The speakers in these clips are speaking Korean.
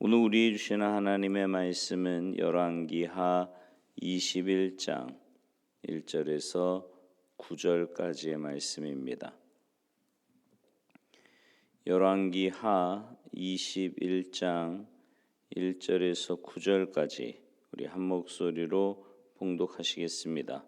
오늘 우리 주시는 하나님의 말씀은 열왕기하 21장 1절에서 9절까지의 말씀입니다. 열왕기하 21장 1절에서 9절까지 우리 한 목소리로 봉독하시겠습니다.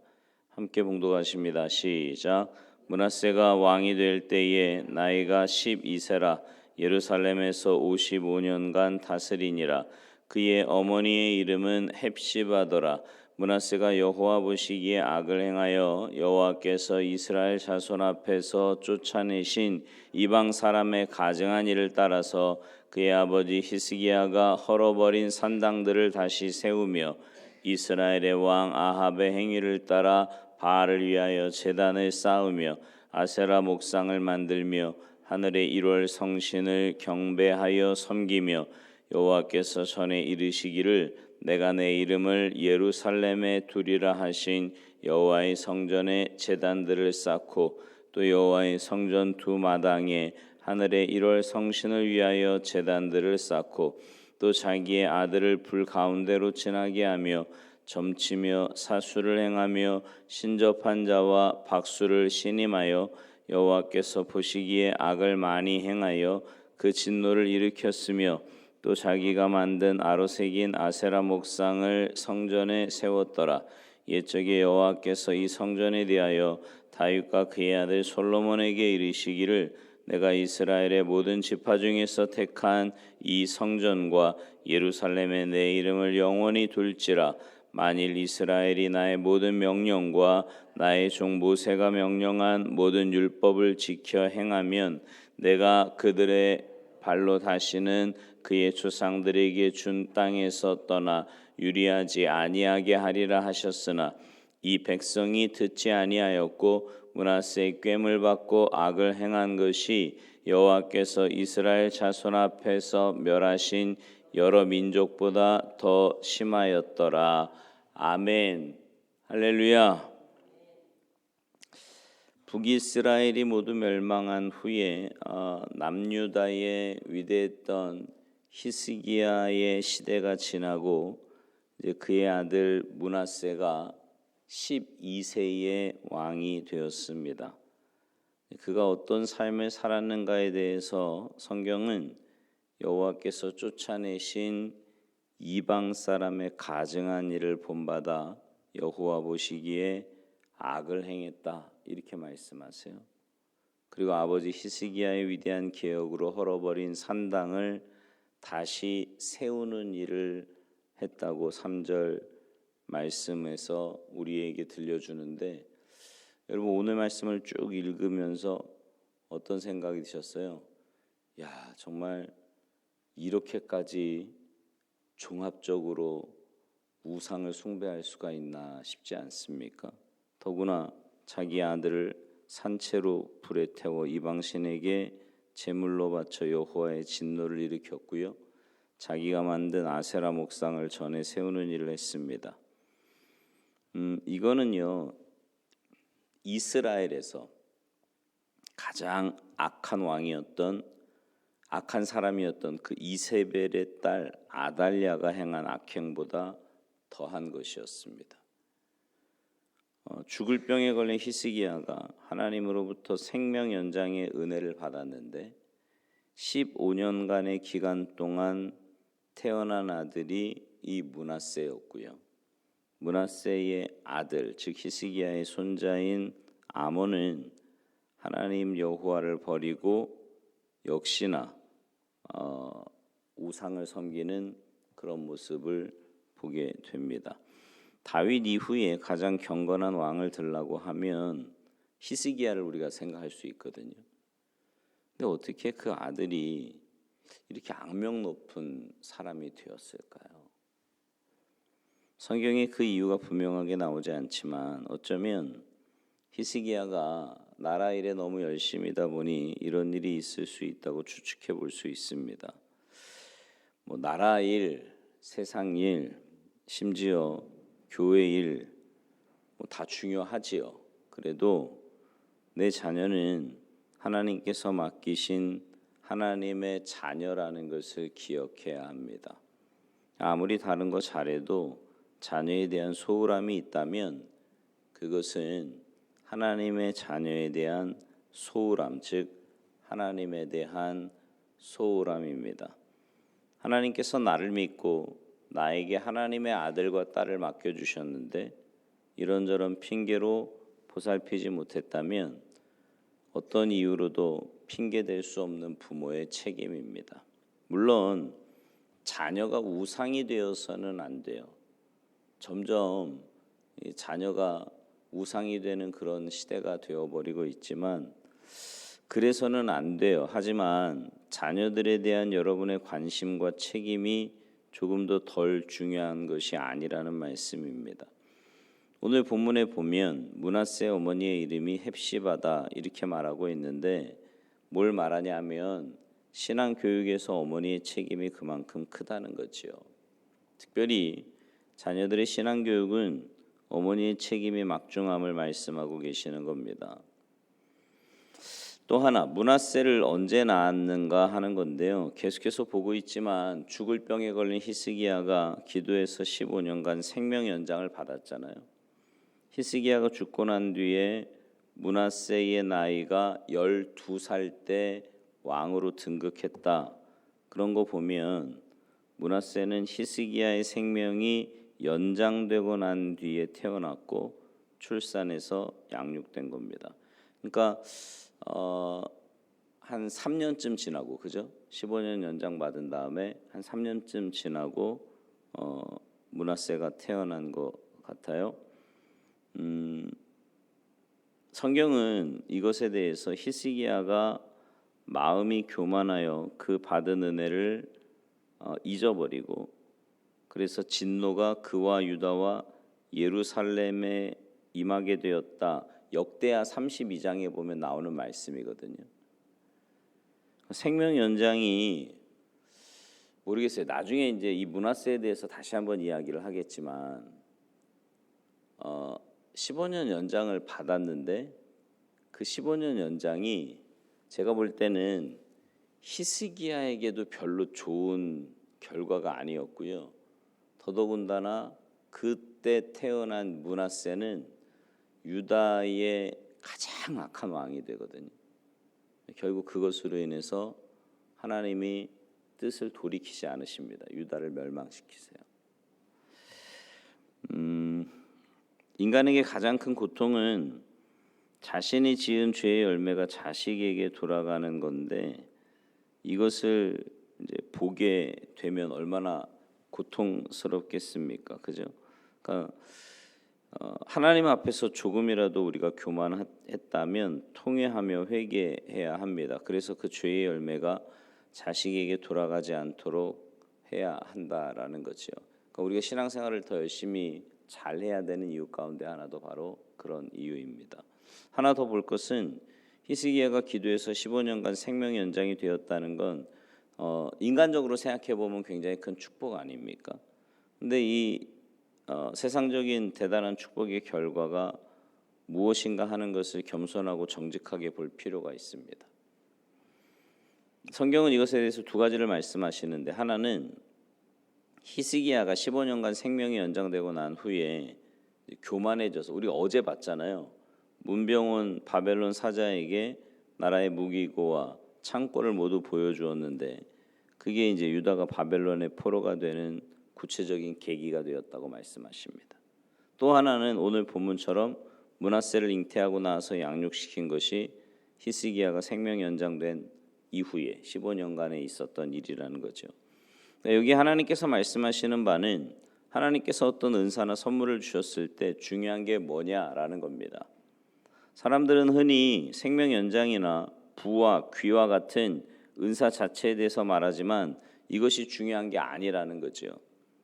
함께 봉독하십니다. 시작. 므낫세가 왕이 될 때에 나이가 12세라 예루살렘에서 55년간 다스리니라. 그의 어머니의 이름은 헵시바더라. 므낫세가 여호와 보시기에 악을 행하여 여호와께서 이스라엘 자손 앞에서 쫓아내신 이방 사람의 가증한 일을 따라서 그의 아버지 히스기야가 헐어버린 산당들을 다시 세우며 이스라엘의 왕 아합의 행위를 따라 바알을 위하여 제단을 쌓으며 아세라 목상을 만들며 하늘의 1월 성신을 경배하여 섬기며 여호와께서 전에 이르시기를 내가 내 이름을 예루살렘에 두리라 하신 여호와의 성전에 제단들을 쌓고 또 여호와의 성전 두 마당에 하늘의 1월 성신을 위하여 제단들을 쌓고 또 자기의 아들을 불 가운데로 지나게 하며 점치며 사수를 행하며 신접한 자와 박수를 신임하여 여호와께서 보시기에 악을 많이 행하여 그 진노를 일으켰으며 또 자기가 만든 아로새긴 아세라 목상을 성전에 세웠더라. 옛적에 여호와께서 이 성전에 대하여 다윗과 그의 아들 솔로몬에게 이르시기를 내가 이스라엘의 모든 지파 중에서 택한 이 성전과 예루살렘에 내 이름을 영원히 둘지라. 만일 이스라엘이 나의 모든 명령과 나의 종 모세가 명령한 모든 율법을 지켜 행하면 내가 그들의 발로 다시는 그의 조상들에게 준 땅에서 떠나 유리하지 아니하게 하리라 하셨으나 이 백성이 듣지 아니하였고 므낫세의 꾀물 받고 악을 행한 것이 여호와께서 이스라엘 자손 앞에서 멸하신 여러 민족보다 더 심하였더라. 아멘. 할렐루야. 북이스라엘이 모두 멸망한 후에 남유다의 위대했던 히스기야의 시대가 지나고 이제 그의 아들 므낫세가 12세의 왕이 되었습니다. 그가 어떤 삶을 살았는가에 대해서 성경은 여호와께서 쫓아내신 이방 사람의 가증한 일을 본받아 여호와 보시기에 악을 행했다 이렇게 말씀하세요. 그리고 아버지 히스기야의 위대한 개혁으로 헐어버린 산당을 다시 세우는 일을 했다고 3절 말씀에서 우리에게 들려주는데 여러분 오늘 말씀을 쭉 읽으면서 어떤 생각이 드셨어요? 야, 정말 이렇게까지 종합적으로 우상을 숭배할 수가 있나 싶지 않습니까? 더구나 자기 아들을 산채로 불에 태워 이방신에게 제물로 바쳐 여호와의 진노를 일으켰고요. 자기가 만든 아세라 목상을 전에 세우는 일을 했습니다. 이거는요 이스라엘에서 가장 악한 사람이었던 그 이세벨의 딸 아달랴가 행한 악행보다 더한 것이었습니다. 죽을 병에 걸린 히스기야가 하나님으로부터 생명 연장의 은혜를 받았는데 15년간의 기간 동안 태어난 아들이 이 므낫세였고요. 므낫세의 아들 즉 히스기야의 손자인 아몬은 하나님 여호와를 버리고 역시나 우상을 섬기는 그런 모습을 보게 됩니다. 다윗 이후에 가장 경건한 왕을 들라고 하면 히스기야를 우리가 생각할 수 있거든요. 근데 어떻게 그 아들이 이렇게 악명 높은 사람이 되었을까요? 성경에 그 이유가 분명하게 나오지 않지만 어쩌면 히스기야가 나라 일에 너무 열심이다 보니 이런 일이 있을 수 있다고 추측해 볼 수 있습니다. 나라 일, 세상 일, 심지어 교회 일 다 중요하지요. 그래도 내 자녀는 하나님께서 맡기신 하나님의 자녀라는 것을 기억해야 합니다. 아무리 다른 거 잘해도 자녀에 대한 소홀함이 있다면 그것은 하나님의 자녀에 대한 소홀함, 즉 하나님에 대한 소홀함입니다. 하나님께서 나를 믿고 나에게 하나님의 아들과 딸을 맡겨주셨는데 이런저런 핑계로 보살피지 못했다면 어떤 이유로도 핑계댈 수 없는 부모의 책임입니다. 물론 자녀가 우상이 되어서는 안 돼요. 점점 자녀가 우상이 되는 그런 시대가 되어버리고 있지만 그래서는 안 돼요. 하지만 자녀들에 대한 여러분의 관심과 책임이 조금 더 덜 중요한 것이 아니라는 말씀입니다. 오늘 본문에 보면 므낫세 어머니의 이름이 헵시바다 이렇게 말하고 있는데 뭘 말하냐면 신앙 교육에서 어머니의 책임이 그만큼 크다는 거지요. 특별히 자녀들의 신앙 교육은 어머니의 책임이 막중함을 말씀하고 계시는 겁니다. 또 하나 므낫세를 언제 낳았는가 하는 건데요. 계속해서 보고 있지만 죽을 병에 걸린 히스기야가 기도해서 15년간 생명 연장을 받았잖아요. 히스기야가 죽고 난 뒤에 므낫세의 나이가 12살 때 왕으로 등극했다. 그런 거 보면 므낫세는 히스기야의 생명이 연장되고 난 뒤에 태어났고 출산해서 양육된 겁니다. 그러니까 한 3년쯤 지나고 그죠? 15년 연장 받은 다음에 한 3년쯤 지나고 므낫세가 태어난 것 같아요. 성경은 이것에 대해서 히스기야가 마음이 교만하여 그 받은 은혜를 잊어버리고 그래서 진노가 그와 유다와 예루살렘에 임하게 되었다. 역대하 32장에 보면 나오는 말씀이거든요. 생명 연장이 모르겠어요. 나중에 이제 이 므낫세에 대해서 다시 한번 이야기를 하겠지만 15년 연장을 받았는데 그 15년 연장이 제가 볼 때는 히스기야에게도 별로 좋은 결과가 아니었고요. 더더군다나 그때 태어난 므낫세는 유다의 가장 악한 왕이 되거든요. 결국 그것으로 인해서 하나님이 뜻을 돌이키지 않으십니다. 유다를 멸망시키세요. 인간에게 가장 큰 고통은 자신이 지은 죄의 열매가 자식에게 돌아가는 건데 이것을 이제 보게 되면 얼마나 고통스럽겠습니까? 그죠? 그러니까 하나님 앞에서 조금이라도 우리가 교만했다면 통회하며 회개해야 합니다. 그래서 그 죄의 열매가 자식에게 돌아가지 않도록 해야 한다라는 거죠. 그러니까 우리가 신앙생활을 더 열심히 잘해야 되는 이유 가운데 하나도 바로 그런 이유입니다. 하나 더 볼 것은 히스기야가 기도해서 15년간 생명 연장이 되었다는 건 인간적으로 생각해 보면 굉장히 큰 축복 아닙니까? 근데 이 세상적인 대단한 축복의 결과가 무엇인가 하는 것을 겸손하고 정직하게 볼 필요가 있습니다. 성경은 이것에 대해서 두 가지를 말씀하시는데 하나는 히스기야가 15년간 생명이 연장되고 난 후에 교만해져서 우리가 어제 봤잖아요. 문병온 바벨론 사자에게 나라의 무기고와 창고를 모두 보여주었는데 그게 이제 유다가 바벨론의 포로가 되는 구체적인 계기가 되었다고 말씀하십니다. 또 하나는 오늘 본문처럼 므낫세를 잉태하고 나서 양육시킨 것이 히스기야가 생명 연장된 이후에 15년간에 있었던 일이라는 거죠. 여기 하나님께서 말씀하시는 바는 하나님께서 어떤 은사나 선물을 주셨을 때 중요한 게 뭐냐라는 겁니다. 사람들은 흔히 생명 연장이나 부와 귀와 같은 은사 자체에 대해서 말하지만 이것이 중요한 게 아니라는 거죠.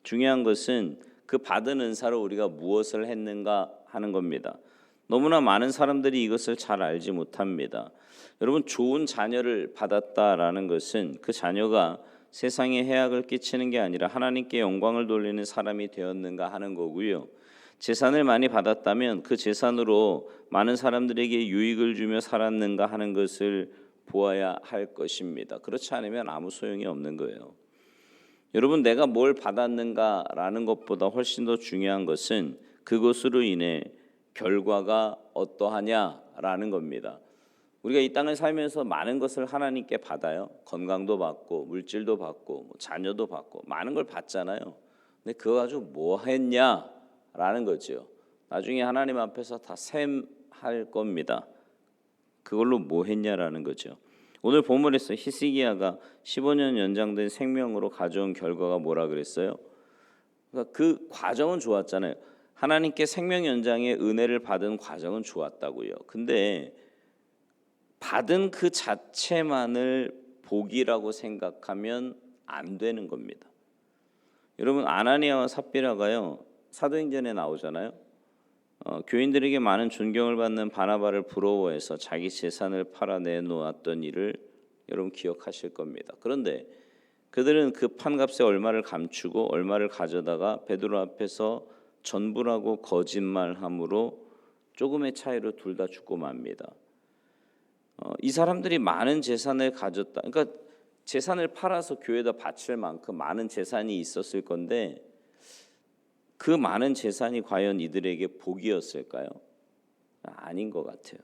중요한 것은 그 받은 은사로 우리가 무엇을 했는가 하는 겁니다. 너무나 많은 사람들이 이것을 잘 알지 못합니다. 여러분, 좋은 자녀를 받았다라는 것은 그 자녀가 세상에 해악을 끼치는 게 아니라 하나님께 영광을 돌리는 사람이 되었는가 하는 거고요. 재산을 많이 받았다면 그 재산으로 많은 사람들에게 유익을 주며 살았는가 하는 것을 보아야 할 것입니다. 그렇지 않으면 아무 소용이 없는 거예요. 여러분, 내가 뭘 받았는가라는 것보다 훨씬 더 중요한 것은 그것으로 인해 결과가 어떠하냐라는 겁니다. 우리가 이 땅을 살면서 많은 것을 하나님께 받아요. 건강도 받고 물질도 받고 자녀도 받고 많은 걸 받잖아요. 근데 그거 가지고 뭐 했냐라는 거죠. 나중에 하나님 앞에서 다 셈할 겁니다. 그걸로 뭐 했냐라는 거죠. 오늘 본문에서 히스기야가 15년 연장된 생명으로 가져온 결과가 뭐라 그랬어요? 그러니까 그 과정은 좋았잖아요. 하나님께 생명 연장의 은혜를 받은 과정은 좋았다고요. 근데 받은 그 자체만을 복이라고 생각하면 안 되는 겁니다. 여러분, 아나니아와 삽비라가요, 사도행전에 나오잖아요. 교인들에게 많은 존경을 받는 바나바를 부러워해서 자기 재산을 팔아 내놓았던 일을 여러분 기억하실 겁니다. 그런데 그들은 그 판값에 얼마를 감추고 얼마를 가져다가 베드로 앞에서 전부라고 거짓말함으로 조금의 차이로 둘 다 죽고 맙니다. 이 사람들이 많은 재산을 가졌다. 그러니까 재산을 팔아서 교회에다 바칠 만큼 많은 재산이 있었을 건데 그 많은 재산이 과연 이들에게 복이었을까요? 아닌 것 같아요.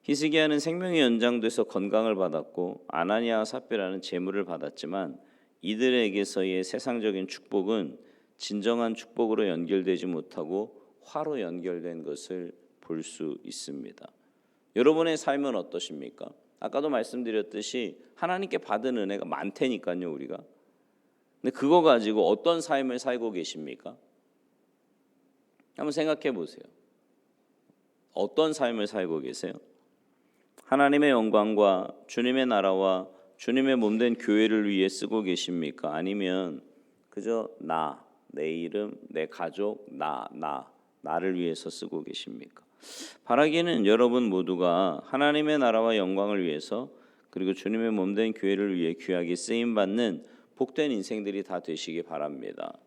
히스기야는 생명이 연장돼서 건강을 받았고 아나니아와 삽비라는 재물을 받았지만 이들에게서의 세상적인 축복은 진정한 축복으로 연결되지 못하고 화로 연결된 것을 볼 수 있습니다. 여러분의 삶은 어떠십니까? 아까도 말씀드렸듯이 하나님께 받은 은혜가 많다니까요, 우리가. 근데 그거 가지고 어떤 삶을 살고 계십니까? 한번 생각해 보세요. 어떤 삶을 살고 계세요? 하나님의 영광과 주님의 나라와 주님의 몸된 교회를 위해 쓰고 계십니까? 아니면 그저 내 이름, 내 가족, 나를 위해서 쓰고 계십니까? 바라기는 여러분 모두가 하나님의 나라와 영광을 위해서 그리고 주님의 몸된 교회를 위해 귀하게 쓰임받는 복된 인생들이 다 되시기 바랍니다.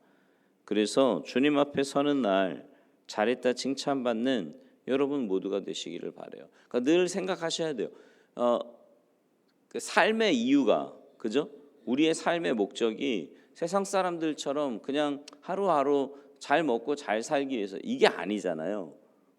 그래서 주님 앞에 서는 날 잘했다 칭찬받는 여러분 모두가 되시기를 바라요. 그러니까 늘 생각하셔야 돼요. 그 삶의 이유가, 그죠? 우리의 삶의 목적이 세상 사람들처럼 그냥 하루하루 잘 먹고 잘 살기 위해서 이게 아니잖아요.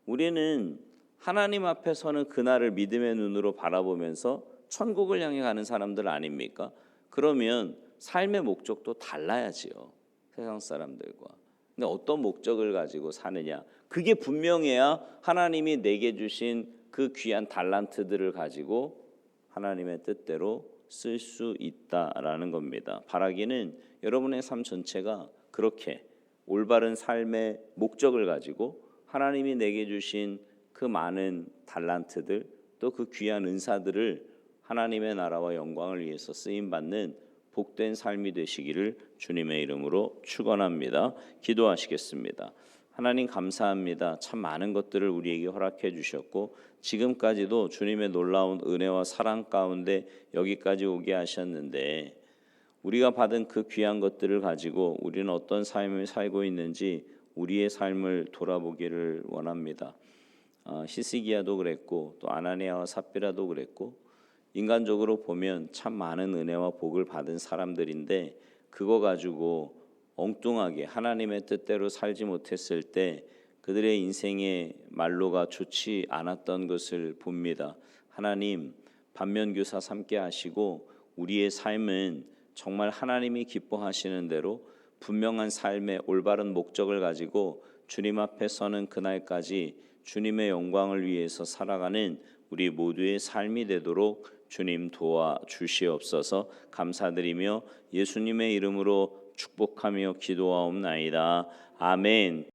우리는 하나님 앞에 서는 그날을 믿음의 눈으로 바라보면서 천국을 향해 가는 사람들 아닙니까? 그러면 삶의 목적도 달라야지요. 세상 사람들과. 근데 어떤 목적을 가지고 사느냐, 그게 분명해야 하나님이 내게 주신 그 귀한 달란트들을 가지고 하나님의 뜻대로 쓸 수 있다라는 겁니다. 바라기는 여러분의 삶 전체가 그렇게 올바른 삶의 목적을 가지고 하나님이 내게 주신 그 많은 달란트들, 또 그 귀한 은사들을 하나님의 나라와 영광을 위해서 쓰임받는 복된 삶이 되시기를 주님의 이름으로 축원합니다. 기도하시겠습니다. 하나님 감사합니다. 참 많은 것들을 우리에게 허락해 주셨고 지금까지도 주님의 놀라운 은혜와 사랑 가운데 여기까지 오게 하셨는데 우리가 받은 그 귀한 것들을 가지고 우리는 어떤 삶을 살고 있는지 우리의 삶을 돌아보기를 원합니다. 히스기야도 그랬고 또 아나니아와 삽비라도 그랬고 인간적으로 보면 참 많은 은혜와 복을 받은 사람들인데 그거 가지고 엉뚱하게 하나님의 뜻대로 살지 못했을 때 그들의 인생의 말로가 좋지 않았던 것을 봅니다. 하나님 반면교사 삼게 하시고 우리의 삶은 정말 하나님이 기뻐하시는 대로 분명한 삶의 올바른 목적을 가지고 주님 앞에 서는 그날까지 주님의 영광을 위해서 살아가는 우리 모두의 삶이 되도록 주님 도와주시옵소서. 감사드리며 예수님의 이름으로 축복하며 기도하옵나이다. 아멘.